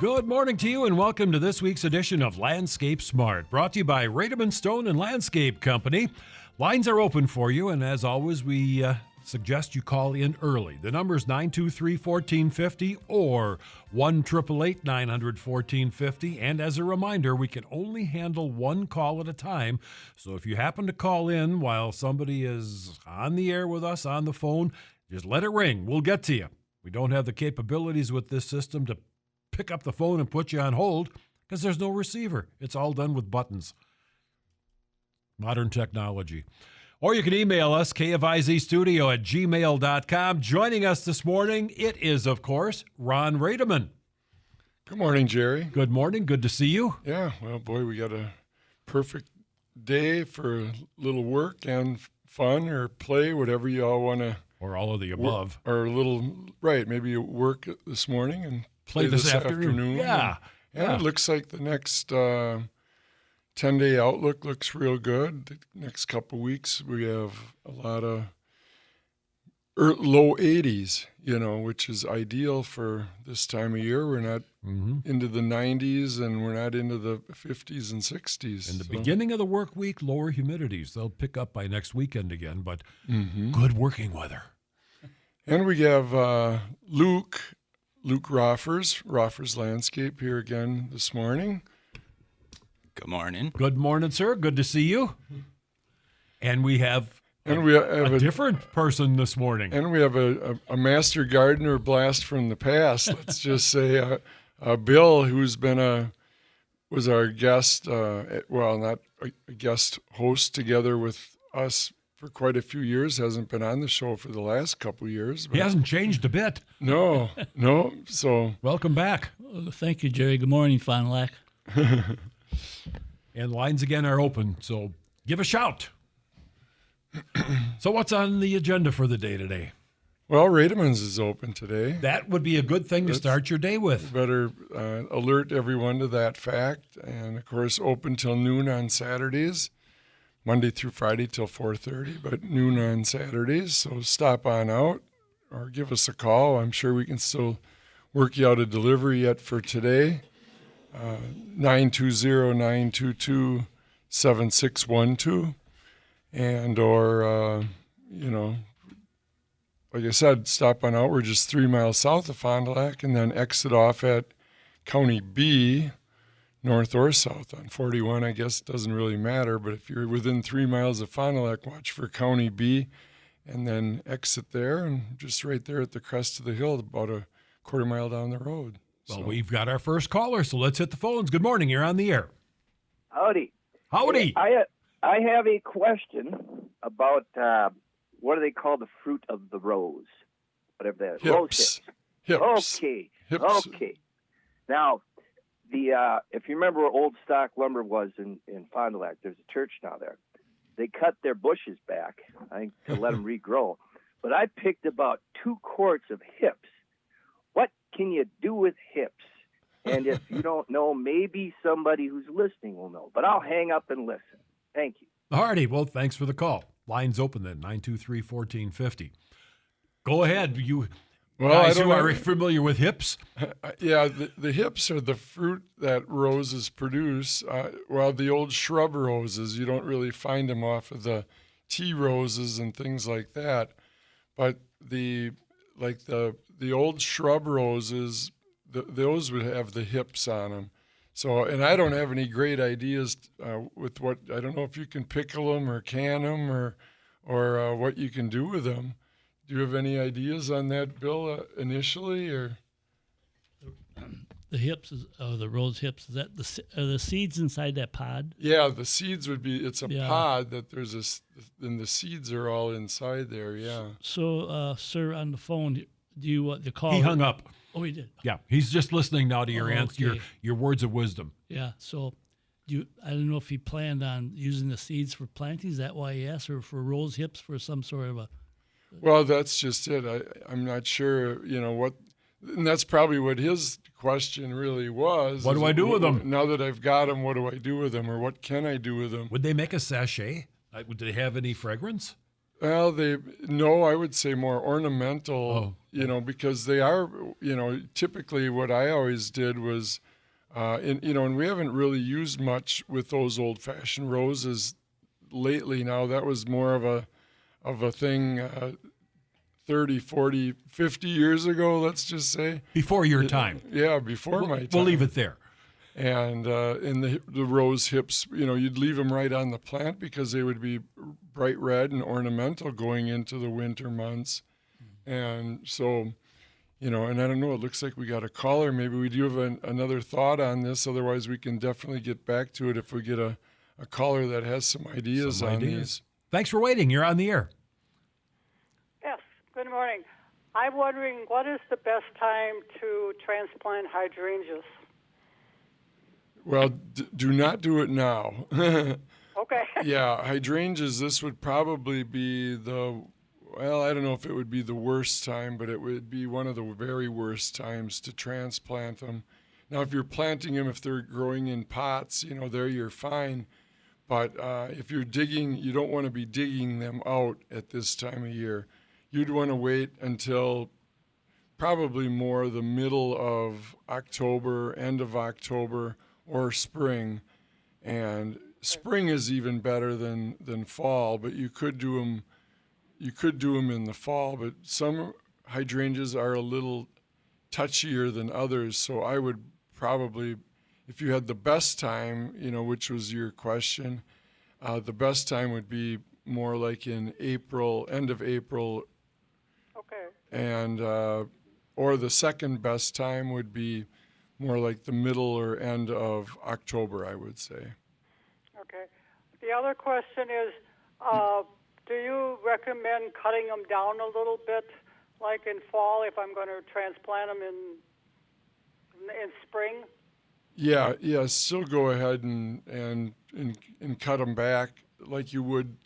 Good morning to you and welcome to this week's edition of Landscape Smart, brought to you by Rademann Stone and Landscape Company. Lines are open for you, and as always, we suggest you call in early. The number is 923-1450 or 1-888-900-1450. And as a reminder, we can only handle one call at a time. So if you happen to call in while somebody is on the air with us on the phone, just let it ring. We'll get to you. We don't have the capabilities with this system to pick up the phone and put you on hold because there's no receiver. It's all done with buttons. Modern technology. Or you can email us, kfizstudio@gmail.com. Joining us this morning, it is, of course, Ron Rademann. Good morning, Jerry. Good morning. Good to see you. Yeah, well, boy, we got a perfect day for a little work and fun or play, whatever you all want to. Or all of the above. Or a little, right, maybe you work this morning and play this afternoon. Yeah. And it looks like the next 10-day outlook looks real good. The next couple weeks, we have a lot of low 80s, which is ideal for this time of year. We're not into the 90s and we're not into the 50s and 60s. In the beginning of the work week, lower humidities. They'll pick up by next weekend again, but good working weather. And we have Luke Roffers Landscape here again this morning. Good morning. Good morning, sir. Good to see you. And we have a different person this morning. And we have a master gardener blast from the past. Let's just say Bill, who's was our guest, not a guest host together with us for quite a few years. Hasn't been on the show for the last couple of years. He hasn't changed a bit. No. So welcome back. Well, thank you, Jerry. Good morning, Fond du Lac. And lines again are open, so give a shout. So what's on the agenda for the day today? Well, Rademann's is open today. That would be a good thing to start your day with. Better alert everyone to that fact. And, of course, open till noon on Saturdays, Monday through Friday till 4:30, but noon on Saturdays. So stop on out or give us a call. I'm sure we can still work you out a delivery yet for today. 920-922-7612. And like I said, stop on out. We're just 3 miles south of Fond du Lac and then exit off at County B, north or south on 41. I guess it doesn't really matter, but if you're within 3 miles of Fond du Lac, watch for County B and then exit there and just right there at the crest of the hill, about a quarter mile down the road. Well, we've got our first caller, so let's hit the phones. Good morning. You're on the air. Howdy. Howdy. I have a question about what do they call the fruit of the rose? Whatever that is. Rose hips. Okay. Now, if you remember where Old Stock Lumber was in Fond du Lac, there's a church now there. They cut their bushes back, I think, to let them regrow. But I picked about 2 quarts of hips. What can you do with hips? And if you don't know, maybe somebody who's listening will know. But I'll hang up and listen. Thank you. Alrighty. Well, thanks for the call. Line's open then, 923-1450. Go ahead. You guys who are familiar with hips? Yeah, the hips are the fruit that roses produce. The old shrub roses, you don't really find them off of the tea roses and things like that. But the old shrub roses, those would have the hips on them. So, and I don't have any great ideas with what, I don't know if you can pickle them or can them or what you can do with them. Do you have any ideas on that, Bill, initially, or? The hips, the rose hips, is that are the seeds inside that pod? Yeah, the seeds would be, it's a pod that and the seeds are all inside there, yeah. So, sir, on the phone, do you want the call? He hung up. Oh, he did? Yeah, he's just listening now to your answer, okay. your words of wisdom. Yeah, so I don't know if he planned on using the seeds for planting. Is that why he asked, or for rose hips for some sort of a... Well, that's just it. I'm not sure, what, and that's probably what his question really was. What do I do with them? Now that I've got them, what do I do with them, or what can I do with them? Would they make a sachet? Would they have any fragrance? Well, I would say more ornamental, because they are, typically what I always did was, and we haven't really used much with those old-fashioned roses lately now. That was more of a thing 30, 40, 50 years ago, let's just say. Before your time. Yeah, before my time. We'll leave it there. And in the rose hips, you'd leave them right on the plant because they would be bright red and ornamental going into the winter months. And so, and I don't know, it looks like we got a caller. Maybe we do have another thought on this. Otherwise, we can definitely get back to it if we get a caller that has some ideas on these. Thanks for waiting. You're on the air. Yes, good morning. I'm wondering, what is the best time to transplant hydrangeas? Well, do not do it now. Okay. Yeah, hydrangeas, this would probably be I don't know if it would be the worst time, but it would be one of the very worst times to transplant them. Now, if you're planting them, if they're growing in pots, there you're fine. But if you're digging, you don't want to be digging them out at this time of year. You'd want to wait until probably more the middle of October, end of October, or spring. And spring is even better than fall, but you could do them in the fall, but some hydrangeas are a little touchier than others. So I would probably, if you had the best time, which was your question, the best time would be more like in April, end of April. Okay. And, or the second best time would be more like the middle or end of October, I would say. Okay. The other question is, do you recommend cutting them down a little bit, like in fall, if I'm going to transplant them in spring? Yeah, still go ahead and cut them back like you would,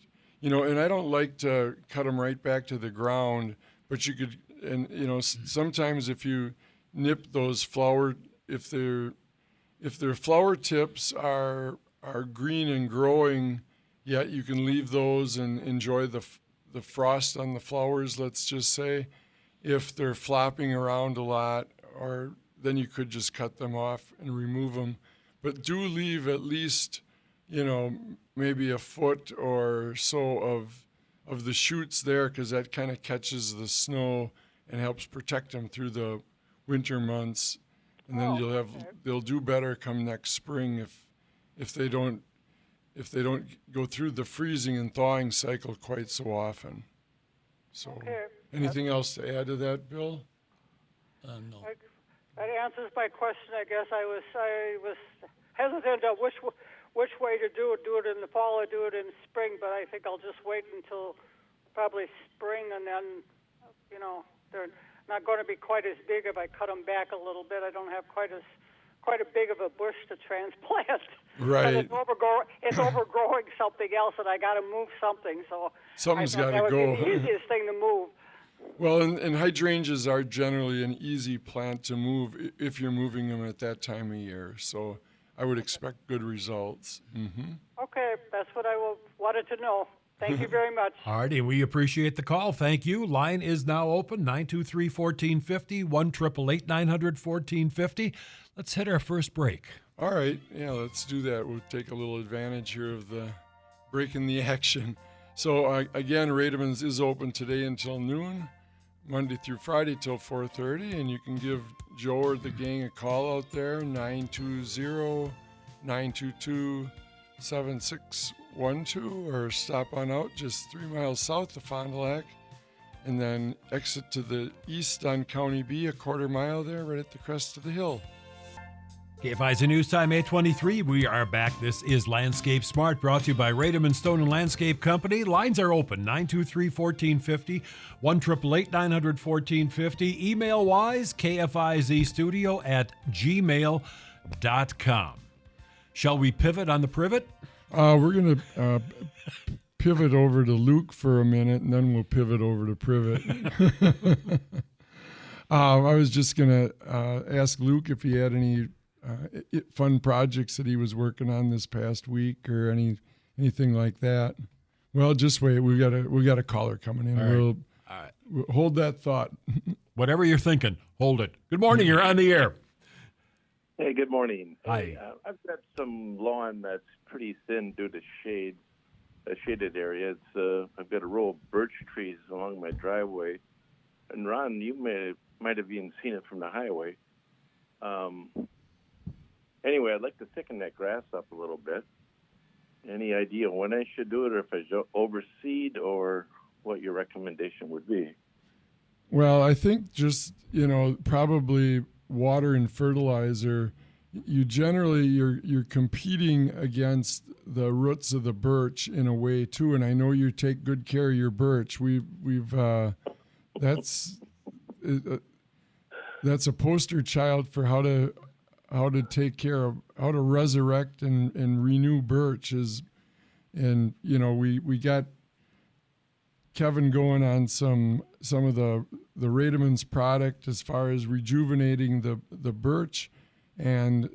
and I don't like to cut them right back to the ground, but you could, and sometimes if you nip those if their flower tips are green and growing, yet you can leave those and enjoy the frost on the flowers, let's just say. If they're flopping around a lot, or then you could just cut them off and remove them. But do leave at least, maybe a foot or so of the shoots there, because that kind of catches the snow and helps protect them through the winter months. And then they'll do better come next spring if they don't go through the freezing and thawing cycle quite so often. So, anything else to add to that, Bill? No. That answers my question. I guess I was hesitant on which way to do it in the fall or do it in spring, but I think I'll just wait until probably spring, and then, they're not going to be quite as big if I cut them back a little bit. I don't have quite a big of a bush to transplant. Right. It's overgrowing something else, and I got to move something. So something's got to that would go. be the easiest thing to move. Well, and hydrangeas are generally an easy plant to move if you're moving them at that time of year. So I would expect good results. Mm-hmm. Okay, that's what I wanted to know. Thank you very much. All righty, we appreciate the call. Thank you. Line is now open, 923-1450, 1-888-900-1450. Let's hit our first break. All right. Yeah, let's do that. We'll take a little advantage here of the break in the action. So, again, Rademann's is open today until noon, Monday through Friday till 4:30, and you can give Joe or the gang a call out there, 920-922-7612, or stop on out just 3 miles south of Fond du Lac, and then exit to the east on County B, a quarter mile there, right at the crest of the hill. KFIZ News Time 8:23. We are back. This is Landscape Smart, brought to you by Rademann Stone and Landscape Company. Lines are open, 923-1450, 1-888-900-1450. Email-wise, kfizstudio@gmail.com. Shall we pivot on the privet? We're going to pivot over to Luke for a minute, and then we'll pivot over to privet. I was just going to ask Luke if he had any fun projects that he was working on this past week or anything like that. Well, just wait. We got a caller coming in. All right. We'll hold that thought. Whatever you're thinking, hold it. Good morning. You're on the air. Hey, good morning. Hi. Hey, I've got some lawn that's pretty thin due to shade, a shaded area. I've got a row of birch trees along my driveway. And Ron, you might have even seen it from the highway. Anyway, I'd like to thicken that grass up a little bit. Any idea when I should do it, or if I should overseed, or what your recommendation would be? Well, I think just, probably water and fertilizer. You're competing against the roots of the birch in a way too, and I know you take good care of your birch. That's a poster child for how to take care of, how to resurrect and renew birch we got Kevin going on some of the Rademann's product as far as rejuvenating the birch, and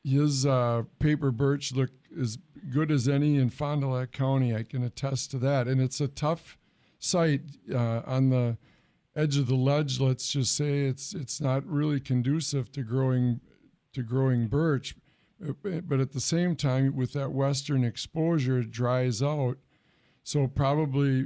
his paper birch look as good as any in Fond du Lac County. I can attest to that. And it's a tough site on the edge of the ledge. Let's just say it's not really conducive to growing birch, but at the same time, with that western exposure, it dries out. So probably,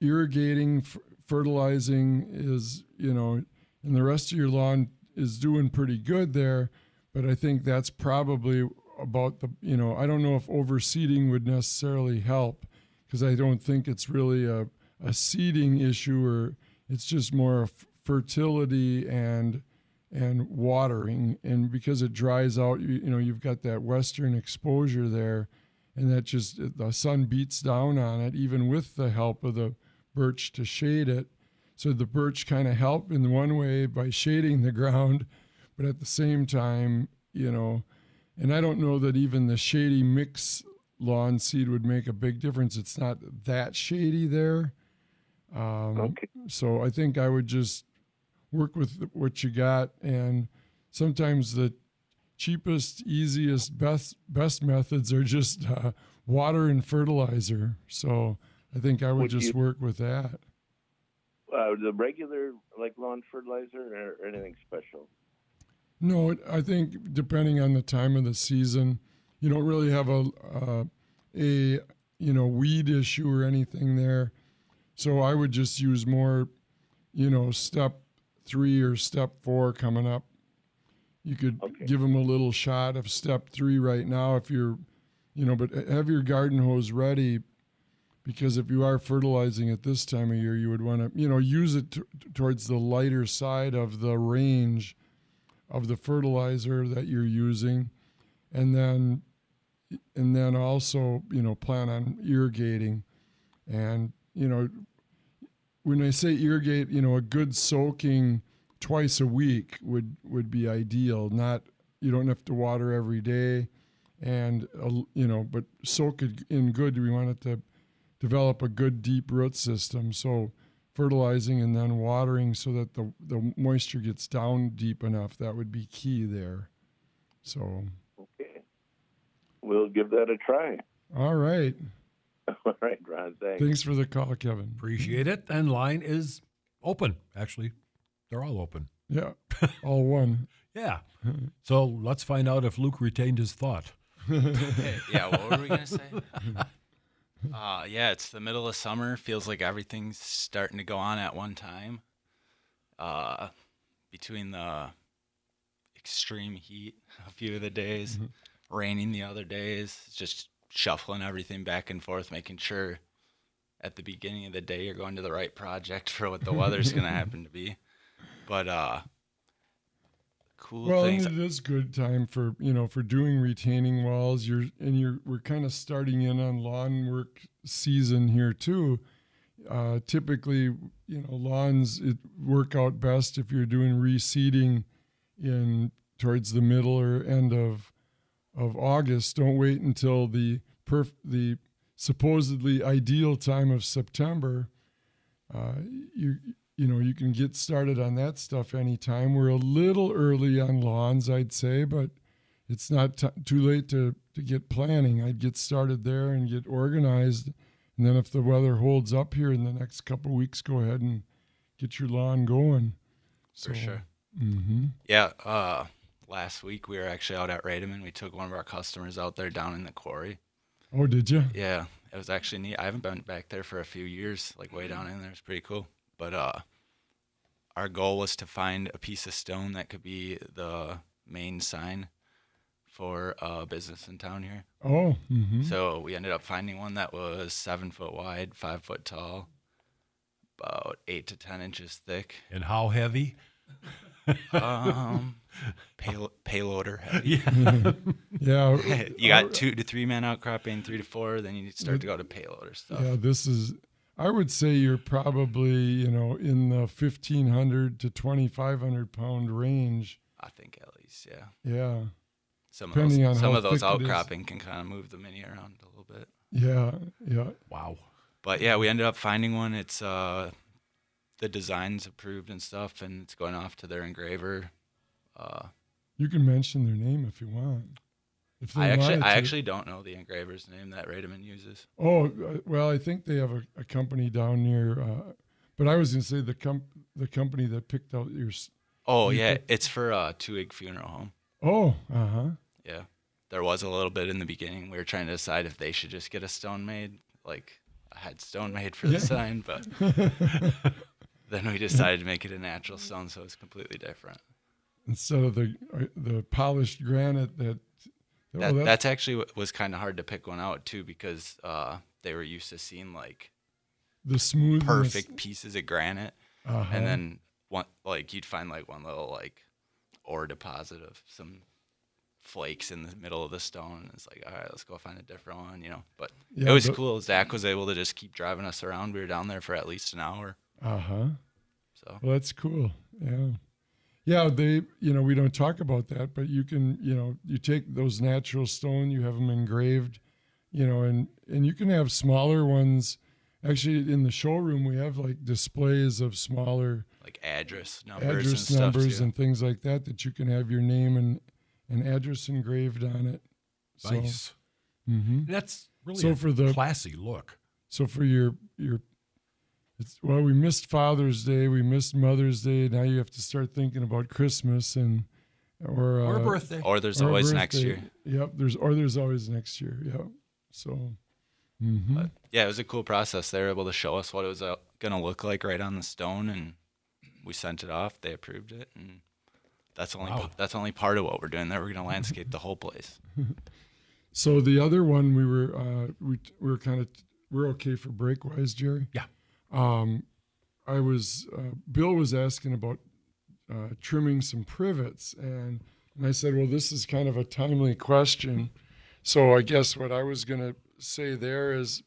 irrigating, fertilizing is, and the rest of your lawn is doing pretty good there. But I think that's probably about I don't know if overseeding would necessarily help, because I don't think it's really a seeding issue, or it's just more fertility and watering. And because it dries out, you've got that western exposure there, and that just, the sun beats down on it, even with the help of the birch to shade it. So the birch kind of help in one way by shading the ground, but at the same time, and I don't know that even the shady mix lawn seed would make a big difference. It's not that shady there. Okay. So I think I would just work with what you got, and sometimes the cheapest, easiest, best methods are just water and fertilizer. So I think I would just work with that. The regular, like lawn fertilizer, or anything special? No, I think depending on the time of the season, you don't really have a weed issue or anything there. So I would just use more, step 3 or step 4 coming up. You could give them a little shot of step 3 right now if you're, but have your garden hose ready, because if you are fertilizing at this time of year, you would want to, use it towards the lighter side of the range of the fertilizer that you're using. And then also, plan on irrigating. And, when I say irrigate, a good soaking twice a week would be ideal. Not, you don't have to water every day, and but soak it in good. We want it to develop a good deep root system. So fertilizing and then watering so that the moisture gets down deep enough, that would be key there. So okay, we'll give that a try. All right. All right, Ron, thanks. Thanks for the call, Kevin. Appreciate it. And line is open. Actually, they're all open. Yeah, all one. Yeah. So let's find out if Luke retained his thought. Yeah, what were we going to say? Yeah, it's the middle of summer. Feels like everything's starting to go on at one time. Between the extreme heat a few of the days, raining the other days, just shuffling everything back and forth, making sure at the beginning of the day you're going to the right project for what the weather's going to happen to be. But cool things. Well, it is good time for doing retaining walls. We're kind of starting in on lawn work season here too. Typically, lawns work out best if you're doing reseeding towards the middle or end of August. Don't wait until the supposedly ideal time of September. You can get started on that stuff anytime. We're a little early on lawns, I'd say, but it's not too late to get planning. I'd get started there and get organized. And then if the weather holds up here in the next couple of weeks, go ahead and get your lawn going. For sure. Mm-hmm. Yeah. Last week we were actually out at Rademann. We took one of our customers out there down in the quarry. Oh, did you? Yeah, it was actually neat. I haven't been back there for a few years, like way down in there. It's pretty cool. But our goal was to find a piece of stone that could be the main sign for a business in town here. Oh. Mm-hmm. So we ended up finding one that was 7 foot wide, 5 foot tall, about 8 to 10 inches thick. And how heavy? Payloader heavy. Yeah. Yeah. You got 2 to 3 man outcropping, 3 to 4, then you start to go to payloader stuff. Yeah, I would say you're probably, in the 1,500 to 2,500 pound range. I think at least, yeah. Yeah. Some Depending on of how those thick it is. outcropping can kind of move the mini around a little bit. Yeah. Wow. But yeah, we ended up finding one. It's the design's approved and stuff, and it's going off to their engraver. You can mention their name if you want. If they I wanted to. actually don't know the engraver's name that Rademann uses. Oh, well, I think they have a company down near. But I was going to say the company that picked out your. Oh yeah, it's for a 2-egg funeral home. Oh, uh-huh. Yeah, there was a little bit in the beginning. We were trying to decide if they should just get a stone made, like a headstone made for the sign, but then we decided to make it a natural stone, so it's completely different. Instead of the polished granite That's actually what was kind of hard to pick one out too, because they were used to seeing like the smooth perfect pieces of granite, uh-huh. and then you'd find like one little like ore deposit of some flakes in the middle of the stone. It's like, all right, let's go find a different one, But it was cool. Zach was able to just keep driving us around. We were down there for at least an hour. Uh-huh. So well, that's cool. Yeah. Yeah, we don't talk about that, but you can, you take those natural stone, you have them engraved, and you can have smaller ones. Actually, in the showroom, we have like displays of smaller like address numbers and things like that you can have your name and address engraved on it. Nice. So, mm-hmm. That's really a classy look. So for your we missed Father's Day, we missed Mother's Day. Now you have to start thinking about Christmas or a birthday, or there's always next year. Yep, there's always next year. Yep. So, mm-hmm. But yeah, it was a cool process. They were able to show us what it was going to look like right on the stone, and we sent it off. They approved it, and that's only part of what we're doing. There, we're going to landscape the whole place. So the other one we're okay for break-wise, Jerry? Yeah. Bill was asking about trimming some privets, and I said, well, this is kind of a timely question. So I guess what I was going to say there is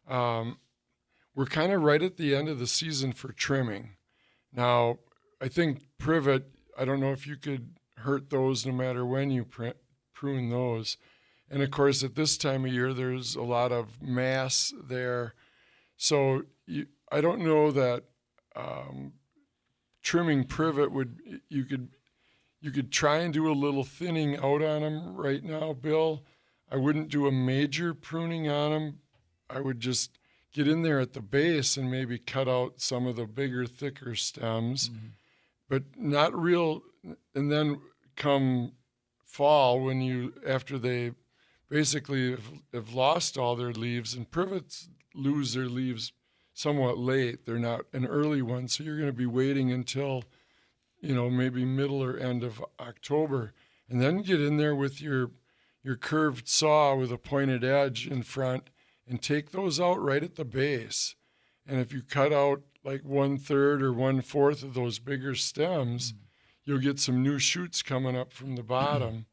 we're kind of right at the end of the season for trimming. Now, I think privet, I don't know if you could hurt those no matter when you prune those. And of course, at this time of year, there's a lot of mass there. So I don't know that trimming privet you could try and do a little thinning out on them right now, Bill. I wouldn't do a major pruning on them. I would just get in there at the base and maybe cut out some of the bigger, thicker stems, but not real. And then come fall, after they basically have lost all their leaves, and privets lose their leaves somewhat late. They're not an early one, so you're going to be waiting until, maybe middle or end of October, and then get in there with your curved saw with a pointed edge in front and take those out right at the base. And if you cut out like 1/3 or 1/4 of those bigger stems, you'll get some new shoots coming up from the bottom,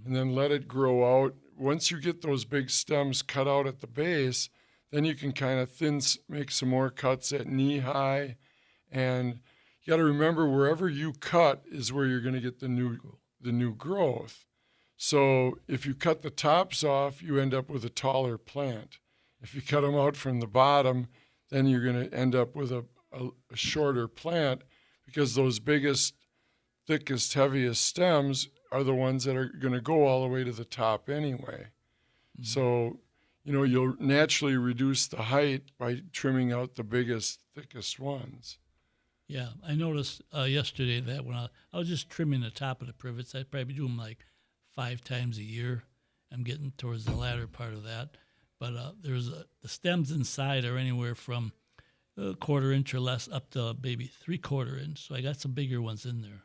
and then let it grow out. Once you get those big stems cut out at the base, then you can kind of make some more cuts at knee high. And you got to remember, wherever you cut is where you're going to get the new growth. So if you cut the tops off, you end up with a taller plant. If you cut them out from the bottom, then you're going to end up with a shorter plant, because those biggest, thickest, heaviest stems are the ones that are going to go all the way to the top anyway. Mm-hmm. So, you'll naturally reduce the height by trimming out the biggest, thickest ones. Yeah, I noticed yesterday that when I was just trimming the top of the privets, I'd probably do them like 5 times a year. I'm getting towards the latter part of that. But the stems inside are anywhere from a 1/4 inch or less up to maybe 3/4 inch. So I got some bigger ones in there.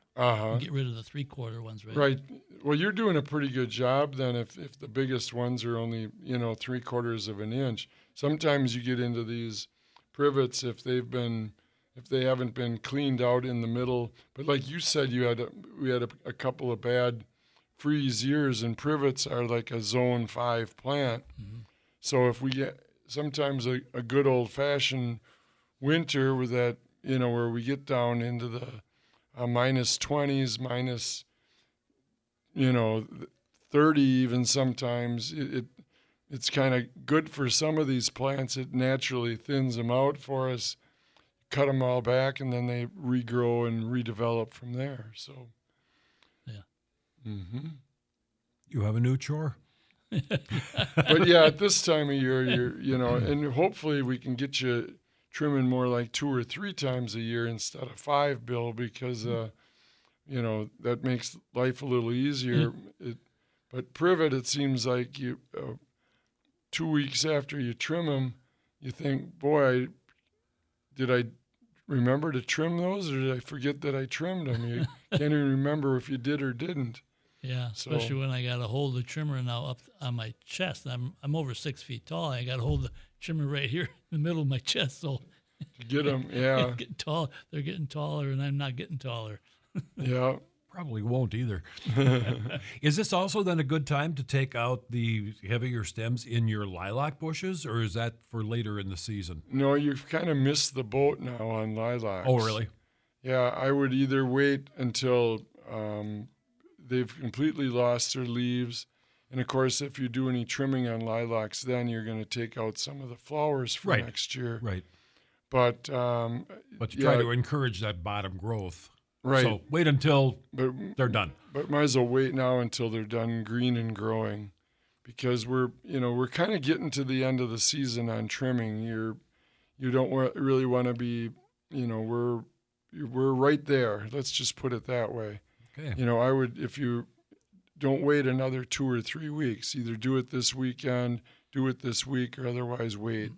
Get rid of the 3/4 ones, right? Right. Well, you're doing a pretty good job then if the biggest ones are only, 3/4 of an inch. Sometimes you get into these privets if they haven't been cleaned out in the middle. But like you said, we had a couple of bad freeze years, and privets are like a zone 5 plant. Mm-hmm. So if we get sometimes a good old-fashioned winter with that, where we get down into the minus 20s, minus, 30 even sometimes, it's kind of good for some of these plants. It naturally thins them out for us, cut them all back, and then they regrow and redevelop from there. So, yeah. Mm-hmm. You have a new chore? But yeah, at this time of year, and hopefully we can get you trimming more like 2 or 3 times a year instead of 5, Bill, because, that makes life a little easier. But privet, it seems like 2 weeks after you trim them, you think, boy, did I remember to trim those, or did I forget that I trimmed them? You can't even remember if you did or didn't. Yeah, especially when I got to hold the trimmer now up on my chest. I'm over 6 feet tall. I got to hold the trimmer right here in the middle of my chest. So to get them, yeah, getting tall. They're getting taller, and I'm not getting taller. Yeah, probably won't either. Is this also then a good time to take out the heavier stems in your lilac bushes, or is that for later in the season? No, you've kind of missed the boat now on lilacs. Oh, really? Yeah, I would either wait until they've completely lost their leaves. And, of course, if you do any trimming on lilacs, then you're going to take out some of the flowers for next year. Right. But you try to encourage that bottom growth. Right. So wait until they're done. But might as well wait now until they're done green and growing, because we're kind of getting to the end of the season on trimming. You don't really want to be, we're right there. Let's just put it that way. Okay. I would, if you don't wait another 2 or 3 weeks, either do it this weekend, do it this week, or otherwise wait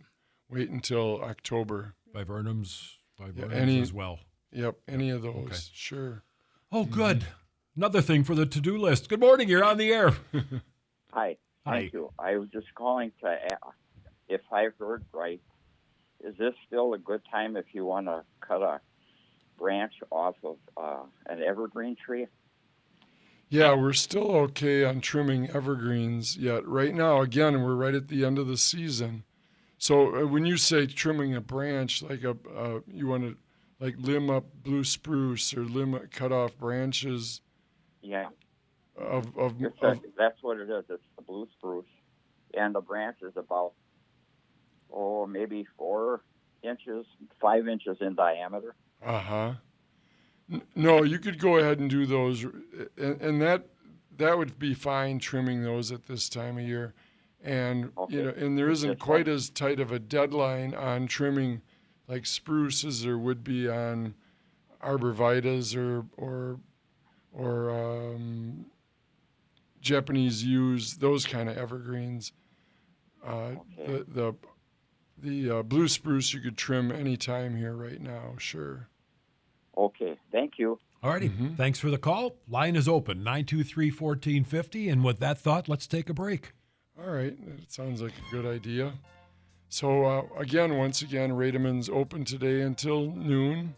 until October. Viburnums as well. Yep, any of those, sure. Oh, good. Another thing for the to-do list. Good morning, you're on the air. Hi. Thank you. I was just calling to ask if I heard right. Is this still a good time if you want to cut a branch off of an evergreen tree? Yeah, we're still okay on trimming evergreens yet. Right now, again, we're right at the end of the season. So when you say trimming a branch, like you want to limb up blue spruce or cut off branches. Yeah. Of that's what it is. It's the blue spruce, and the branch is about maybe 4 inches, 5 inches in diameter. No, you could go ahead and do those, and that would be fine trimming those at this time of year, and and there isn't quite as tight of a deadline on trimming like spruces there would be on arborvitaes or Japanese yews, those kind of evergreens. The blue spruce you could trim any time here right now, sure. Okay, thank you. All righty. Mm-hmm. Thanks for the call. Line is open, 923-1450. And with that thought, let's take a break. All right. That sounds like a good idea. So, once again, Rademann's open today until noon.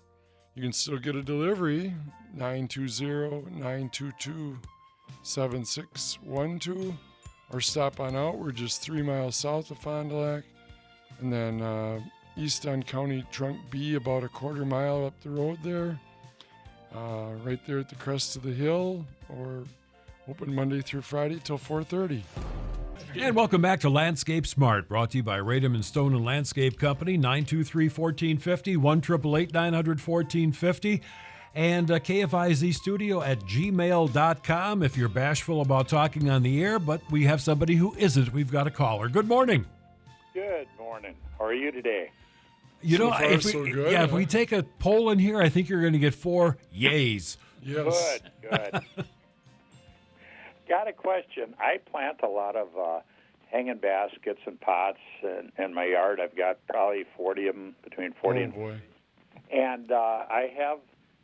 You can still get a delivery, 920-922-7612, or stop on out. We're just 3 miles south of Fond du Lac. And then east on County Trunk B, about a 1/4 mile up the road there, right there at the crest of the hill, or open Monday through Friday till 4:30. And welcome back to Landscape Smart, brought to you by Rademann Stone and Landscape Company, 923-1450, 1-888-900-1450. And KFIZ studio at gmail.com if you're bashful about talking on the air, but we have somebody who isn't. We've got a caller. Good morning. Good morning. How are you today? You know, So far, if we, so good, if we take a poll in here, I think you're going to get 4 yays. Yes. Good. Got a question. I plant a lot of hanging baskets and pots in my yard. I've got probably 40 of them, between 40 and boy. And I have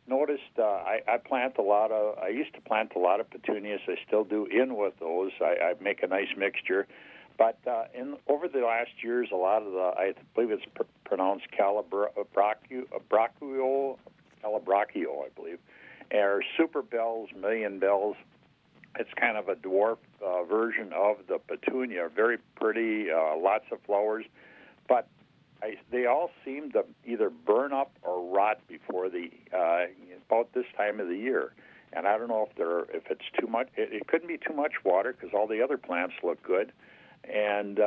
noticed I plant a lot of. I used to plant a lot of petunias. I still do in with those. I make a nice mixture. But over the last years, a lot of the, I believe it's pronounced calabraccio, I believe, or super bells, million bells. It's kind of a dwarf version of the petunia. Very pretty, lots of flowers, but they all seem to either burn up or rot before about this time of the year. And I don't know if it's too much. It couldn't be too much water because all the other plants look good. And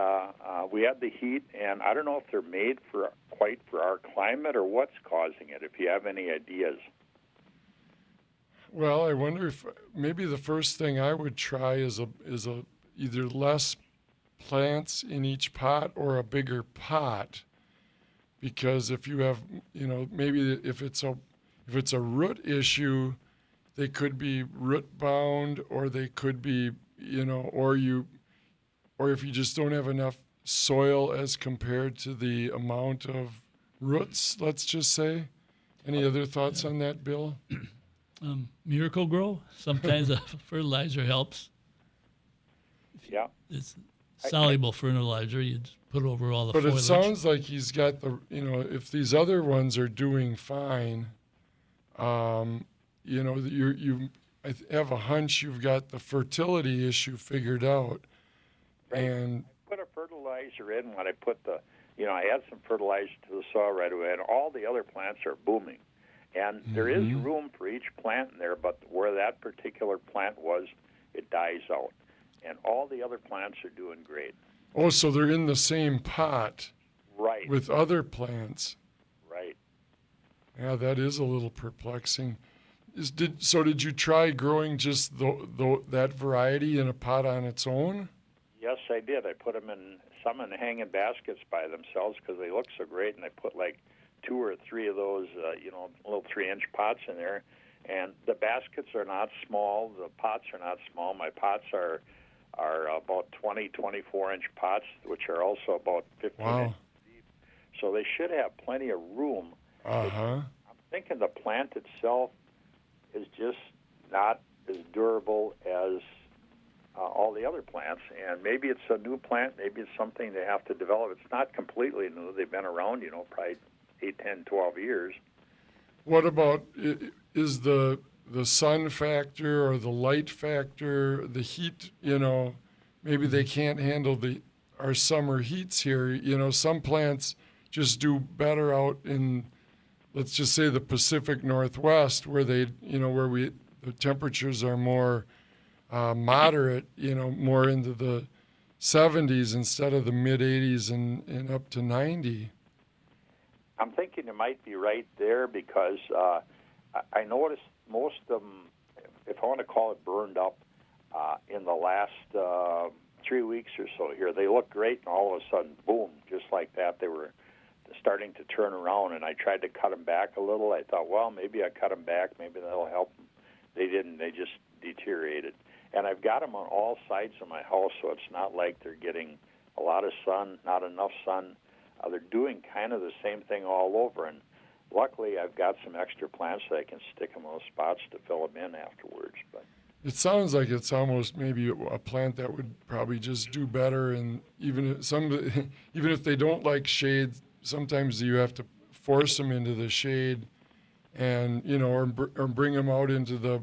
we have the heat, and I don't know if they're made quite for our climate or what's causing it. If you have any ideas. Well, I wonder if maybe the first thing I would try is either less plants in each pot or a bigger pot, because if you have, maybe if it's a root issue, they could be root bound, or they could be, or if you just don't have enough soil as compared to the amount of roots, let's just say. Any other thoughts on that, Bill? Miracle Grow. Sometimes a fertilizer helps. Yeah. It's soluble fertilizer. You just put over all the But foliage. it sounds like he's got if these other ones are doing fine, I have a hunch you've got the fertility issue figured out. And I put a fertilizer in when I put I add some fertilizer to the soil right away, and all the other plants are booming. And there is room for each plant in there, but where that particular plant was, it dies out. And all the other plants are doing great. Oh, so they're in the same pot. Right. With other plants. Right. Yeah, that is a little perplexing. Did you try growing just that variety in a pot on its own? Yes, I did. I put them in hanging baskets by themselves because they look so great, and I put like 2 or 3 of those, little 3-inch pots in there. And the baskets are not small. The pots are not small. My pots are about 20, 24-inch pots, which are also about 15 inches deep. So they should have plenty of room. Uh-huh. I'm thinking the plant itself is just not as durable as all the other plants. And maybe it's a new plant. Maybe it's something they have to develop. It's not completely new. They've been around, probably 8, 10, 12 years. What about, is the sun factor or the light factor, the heat, maybe they can't handle our summer heats here. Some plants just do better out in, let's just say, the Pacific Northwest, where the temperatures are more moderate, more into the 70s instead of the mid 80s and up to 90. I'm thinking you might be right there because I noticed most of them, if I want to call it burned up, in the last 3 weeks or so here. They looked great, and all of a sudden, boom, just like that, they were starting to turn around, and I tried to cut them back a little. I thought, well, maybe I cut them back. Maybe that'll help them. They didn't. They just deteriorated. And I've got them on all sides of my house, so it's not like they're getting a lot of sun, not enough sun. They're doing kind of the same thing all over, and luckily I've got some extra plants that I can stick in those spots to fill them in afterwards. But it sounds like it's almost maybe a plant that would probably just do better, and even if they don't like shade, sometimes you have to force them into the shade, and or bring them out into the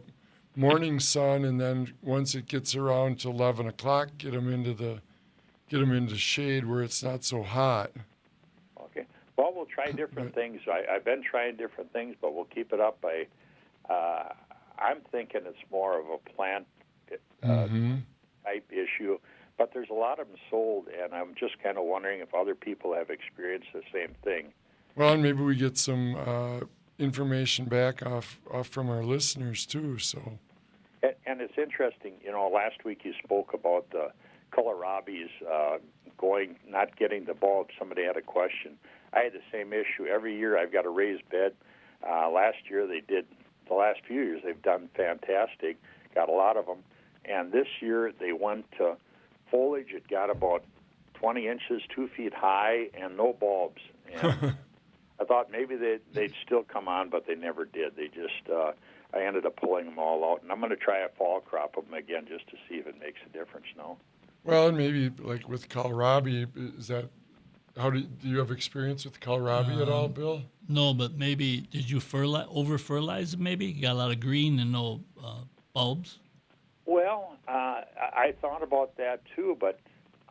morning sun, and then once it gets around to 11 o'clock, get them into shade where it's not so hot. Okay. Well, we'll try different things. I've been trying different things, but we'll keep it up. I'm thinking it's more of a plant type issue, but there's a lot of them sold, and I'm just kind of wondering if other people have experienced the same thing. Well, and maybe we get some information back off from our listeners too. So, and it's interesting. Last week you spoke about the kohlrabies not getting the bulb. Somebody had a question. I had the same issue. Every year I've got a raised bed. Last year they did. The last few years they've done fantastic. Got a lot of them. And this year they went to foliage. It got about 20 inches, 2 feet high, and no bulbs. And I thought maybe they'd still come on, but they never did. They just, I ended up pulling them all out. And I'm going to try a fall crop of them again just to see if it makes a difference now. Well, and maybe like with kohlrabi, is that, do you have experience with kohlrabi at all, Bill? No, but maybe, did you over-fertilize it maybe? You got a lot of green and no bulbs? Well, I thought about that too, but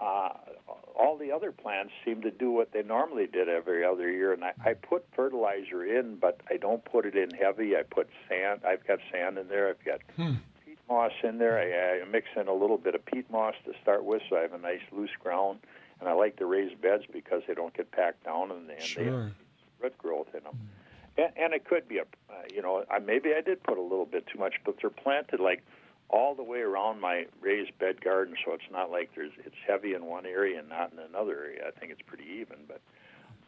all the other plants seem to do what they normally did every other year. And I put fertilizer in, but I don't put it in heavy. I put sand. I've got sand in there. I've got peat moss in there. I mix in a little bit of peat moss to start with, so I have a nice loose ground. And I like the raised beds because they don't get packed down and they have root growth in them. And it could be maybe I did put a little bit too much, but they're planted like all the way around my raised bed garden, so it's not like it's heavy in one area and not in another area. I think it's pretty even, but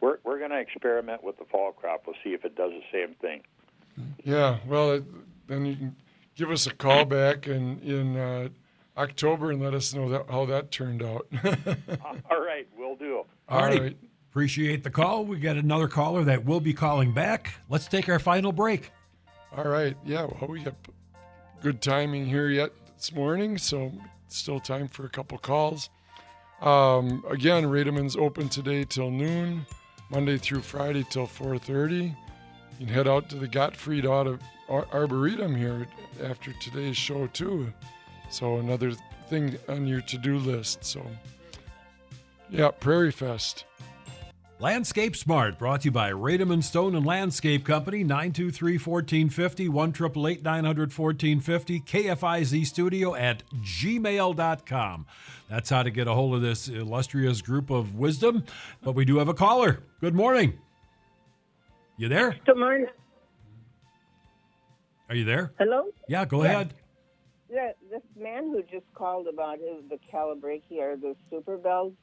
we're going to experiment with the fall crop. We'll see if it does the same thing. Yeah, well, then you can give us a call back in October and let us know how that turned out. All right, will do. All right. Appreciate the call. We got another caller that will be calling back. Let's take our final break. All right. Yeah, well, we got good timing here yet this morning, so still time for a couple calls. Again, Rademann's open today till noon, Monday through Friday till 4:30. You can head out to the Gottfried Arboretum here after today's show too. So another thing on your to-do list. So, yeah, Prairie Fest. Landscape Smart, brought to you by Rademann Stone and Landscape Company, 923-1450, 1-888-900-1450, KFIZ studio at gmail.com. That's how to get a hold of this illustrious group of wisdom. But we do have a caller. Good morning. You there? Good morning. Are you there? Hello? Yeah, go ahead. This man who just called about the calibrati or the super bells,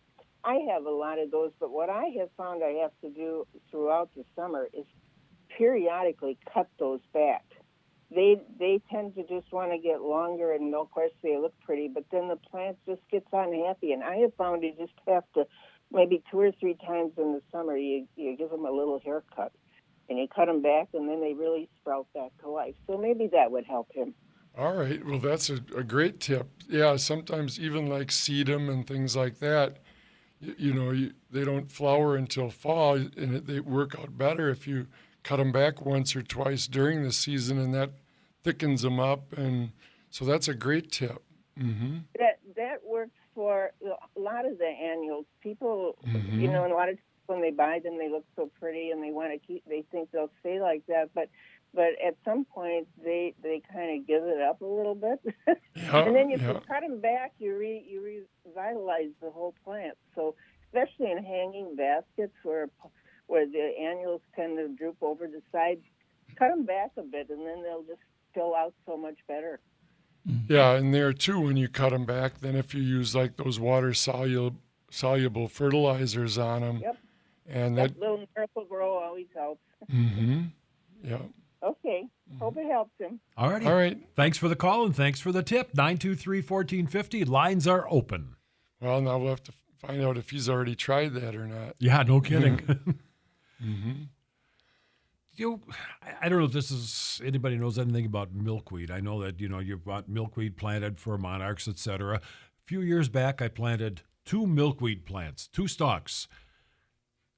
I have a lot of those, but what I have found I have to do throughout the summer is periodically cut those back. They tend to just want to get longer, and of course they look pretty, but then the plant just gets unhappy. And I have found you just have to, maybe 2 or 3 times in the summer, you give them a little haircut, and you cut them back, and then they really sprout back to life. So maybe that would help him. All right. Well, that's a great tip. Yeah, sometimes even like sedum and things like that, they don't flower until fall, and they work out better if you cut them back once or twice during the season, and that thickens them up. And so that's a great tip. Mm-hmm. That works for a lot of the annuals. People, a lot of times when they buy them, they look so pretty, and they think they'll stay like that, but at some point they kind of give it up a little bit, and then if you cut them back, you revitalize the whole plant. So especially in hanging baskets where the annuals tend to droop over the sides, cut them back a bit, and then they'll just fill out so much better. Yeah, and there too, when you cut them back, then if you use like those water soluble fertilizers on them, and that little Miracle Grow always helps. Mm-hmm. Yeah. Okay. Hope it helps him. All right. Thanks for the call and thanks for the tip. 923-1450. Lines are open. Well, now we'll have to find out if he's already tried that or not. Yeah, no kidding. Mm-hmm. I don't know if anybody knows anything about milkweed. I know that, you've got milkweed planted for monarchs, etc. A few years back, I planted 2 milkweed plants, 2 stalks.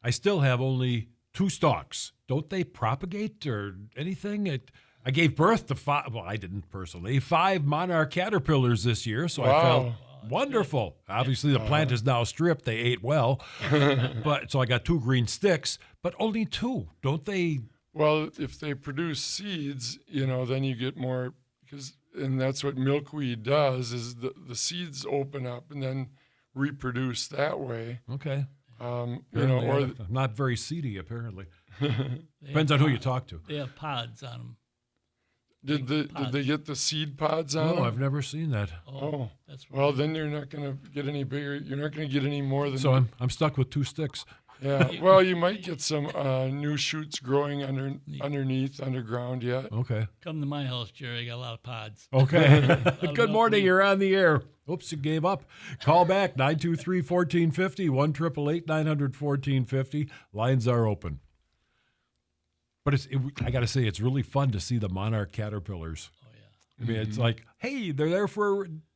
I still have only 2 stalks. Don't they propagate or anything? I gave birth to 5, well, I didn't personally, 5 monarch caterpillars this year, so I felt wonderful. Obviously, the plant is now stripped. They ate well. So I got 2 green sticks, but only 2. Don't they? Well, if they produce seeds, then you get more, and that's what milkweed does, is the seeds open up and then reproduce that way. Okay. Or not very seedy, apparently. Depends on who you talk to. They have pods on them. Did they get the seed pods on? No, I've never seen that. Oh, that's well, then you're not going to get any bigger. You're not going to get any more than. So I'm stuck with 2 sticks. Yeah. Well, you might get some new shoots growing underground yet. Okay. Come to my house, Jerry. I got a lot of pods. Okay. Good morning. You're on the air. Oops, you gave up. Call back 923-1450, 1-888-900-1450. Lines are open. But I got to say, it's really fun to see the monarch caterpillars. Oh, yeah. I mean, it's like, hey, they're there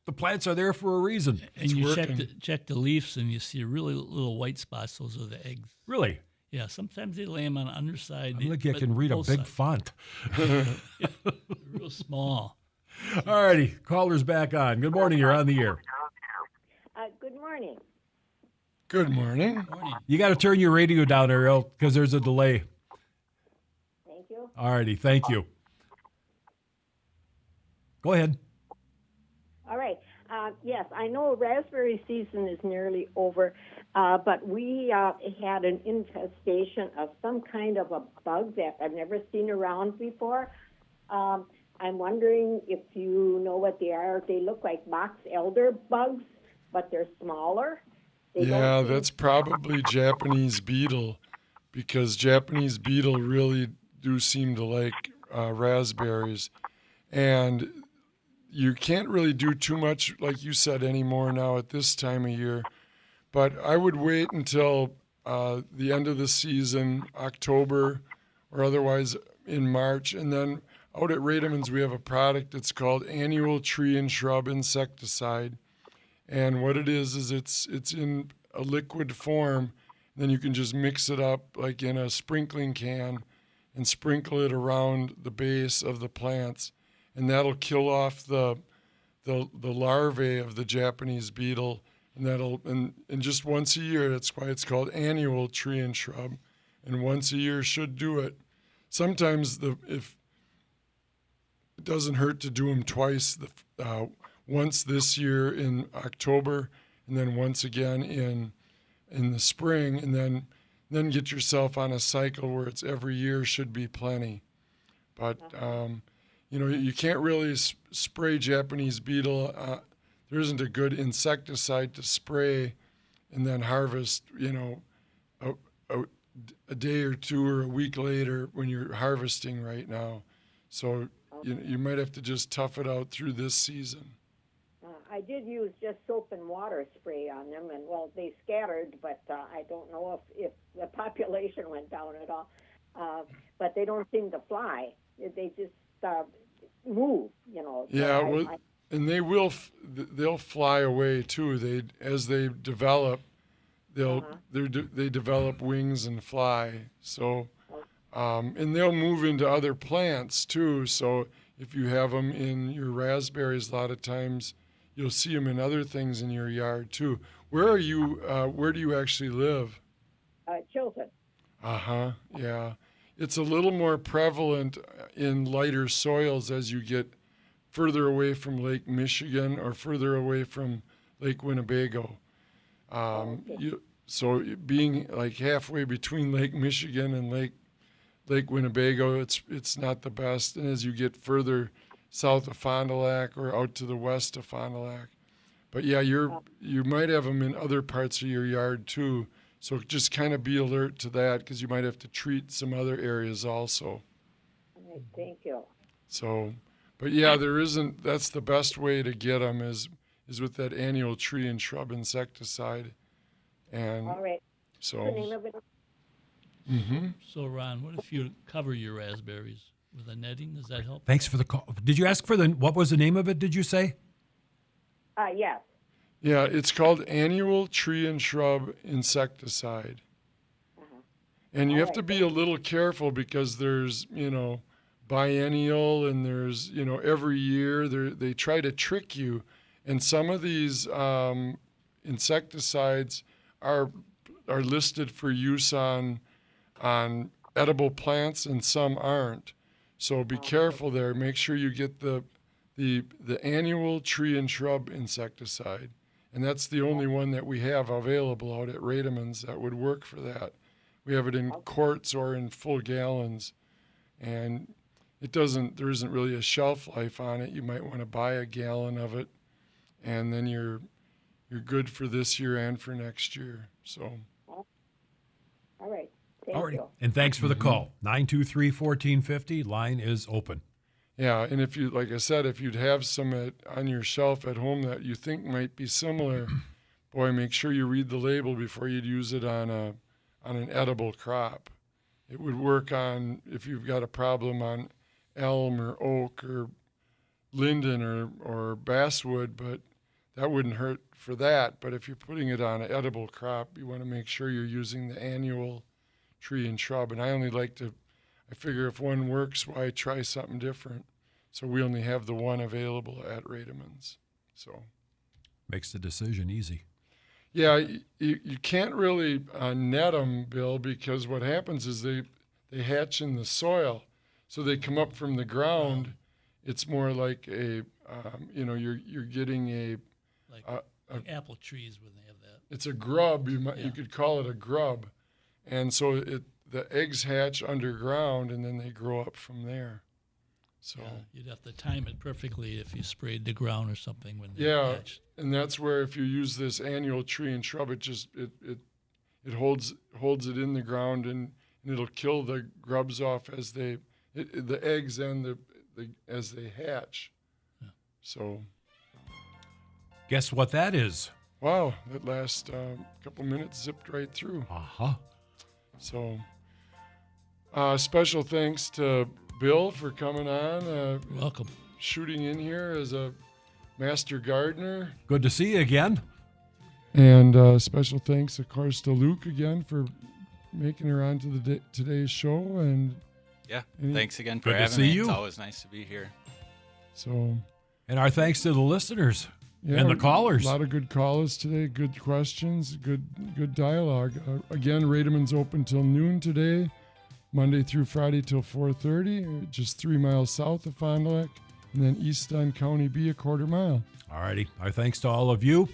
the plants are there for a reason. And you check the leaves, and you see really little white spots. Those are the eggs. Really? Yeah, sometimes they lay them on the underside. I'm like, I can read a big font. Real small. All righty, caller's back on. Good morning, you're on the air. Good morning. Good morning. You got to turn your radio down, Ariel, because there's a delay. Thank you. All righty, thank you. Go ahead. All right. Yes, I know raspberry season is nearly over, but we had an infestation of some kind of a bug that I've never seen around before. I'm wondering if you know what they are. They look like box elder bugs, but they're smaller. Yeah, that's probably Japanese beetle, because Japanese beetle really do seem to like raspberries. And you can't really do too much, like you said, anymore now at this time of year. But I would wait until the end of the season, October, or otherwise in March. And then out at Rademann's, we have a product that's called Annual Tree and Shrub Insecticide. And what it is it's in a liquid form. Then you can just mix it up like in a sprinkling can and sprinkle it around the base of the plants. And that'll kill off the larvae of the Japanese beetle. And just once a year, that's why it's called Annual Tree and Shrub. And once a year should do it. Sometimes if it doesn't hurt to do them twice, once this year in October, and then once again in the spring, and then get yourself on a cycle where it's every year should be plenty. But you can't really spray Japanese beetle. There isn't a good insecticide to spray and then harvest, a day or two or a week later when you're harvesting right now. So you might have to just tough it out through this season. I did use just soap and water spray on them, and, well, they scattered, but I don't know if the population went down at all. But they don't seem to fly. They just move, Yeah, and they'll fly away too. As they develop, they develop wings and fly. So, and they'll move into other plants too. So if you have them in your raspberries, a lot of times you'll see them in other things in your yard too. Where are you? Where do you actually live? Chilton. Yeah. It's a little more prevalent in lighter soils as you get further away from Lake Michigan or further away from Lake Winnebago. So being like halfway between Lake Michigan and Lake Winnebago, it's not the best. And as you get further south of Fond du Lac or out to the west of Fond du Lac. But yeah, you might have them in other parts of your yard too. So just kind of be alert to that, because you might have to treat some other areas also. All right, thank you. So, but yeah, that's the best way to get them is with that Annual Tree and Shrub Insecticide. And all right. So. What's the name of it? Mm-hmm. So, Ron, what if you cover your raspberries with a netting? Does that help? Thanks for the call. Did you ask for what was the name of it, did you say? Yes. Yeah, it's called Annual Tree and Shrub Insecticide. And you have to be a little careful, because there's, biennial, and there's, every year they try to trick you. And some of these insecticides are listed for use on edible plants, and some aren't. So be careful there. Make sure you get the Annual Tree and Shrub Insecticide. And that's the only one that we have available out at Rademann's that would work for that. We have it in quarts or in full gallons, and there isn't really a shelf life on it. You might want to buy a gallon of it, and then you're good for this year and for next year. So. All right. Thank you. And thanks for the call. 923-1450. Line is open. Yeah, and if you, like I said, if you'd have some on your shelf at home that you think might be similar, boy, make sure you read the label before you'd use it on an edible crop. It would work on if you've got a problem on elm or oak or linden or basswood, but that wouldn't hurt for that. But if you're putting it on an edible crop, you want to make sure you're using the annual tree and shrub. And I figure if one works, why try something different? So we only have the one available at Rademann's. So makes the decision easy. Yeah, you can't really net them, Bill, because what happens is they hatch in the soil, so they come up from the ground. It's more like you're getting like apple trees when they have that. It's a grub. You could call it a grub, and so the eggs hatch underground and then they grow up from there. So you'd have to time it perfectly if you sprayed the ground or something when they hatch. And that's where if you use this annual tree and shrub, it holds it in the ground and it'll kill the grubs off as the eggs and as they hatch. Yeah. So guess what that is? Wow, that last couple minutes zipped right through. So special thanks to Bill for coming on. Welcome. Shooting in here as a master gardener. Good to see you again. And special thanks, of course, to Luke again for making her on to today's show. And thanks again for having me. It's always nice to be here. So, and our thanks to the listeners and the callers. A lot of good callers today. Good questions. Good dialogue. Again, Rademann's open till noon today, Monday through Friday till 4:30. Just 3 miles south of Fond du Lac, and then east on County B, a quarter mile. All righty. Our thanks to all of you.